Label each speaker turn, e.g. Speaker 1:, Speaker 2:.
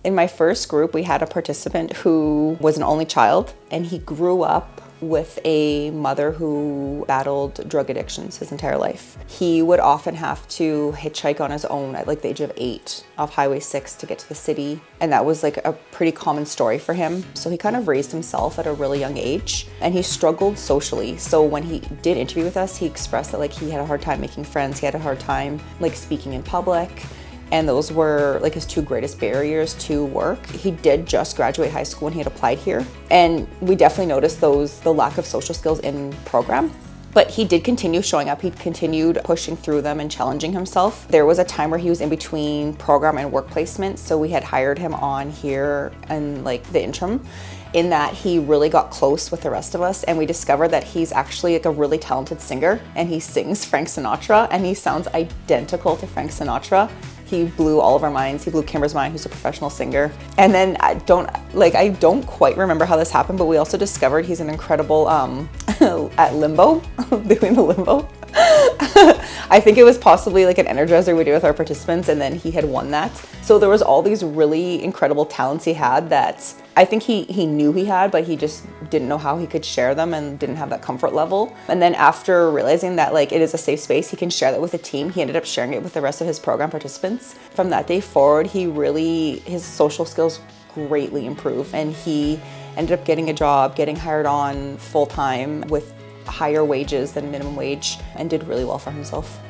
Speaker 1: In my first group, we had a participant who was an only child, and he grew up with a mother who battled drug addictions his entire life. He would often have to hitchhike on his own at like the age of 8 off Highway 6 to get to the city. And that was like a pretty common story for him. So he kind of raised himself at a really young age, and he struggled socially. So when he did interview with us, he expressed that like he had a hard time making friends. He had a hard time like speaking in public. And those were like his 2 greatest barriers to work. He did just graduate high school when he had applied here. And we definitely noticed the lack of social skills in program. But he did continue showing up. He continued pushing through them and challenging himself. There was a time where he was in between program and work placement. So we had hired him on here in like the interim. In that he really got close with the rest of us, and we discovered that he's actually like a really talented singer, and he sings Frank Sinatra, and he sounds identical to Frank Sinatra. He blew all of our minds. He blew Kimber's mind, who's a professional singer. And then I don't quite remember how this happened, but we also discovered he's an incredible at limbo, doing the limbo. I think it was possibly like an Energizer we did with our participants, and then he had won that. So there was all these really incredible talents he had that I think he knew he had, but he just didn't know how he could share them and didn't have that comfort level. And then after realizing that like it is a safe space, he can share that with a team, he ended up sharing it with the rest of his program participants. From that day forward, his social skills greatly improved, and he ended up getting a job, getting hired on full-time with higher wages than minimum wage, and did really well for himself.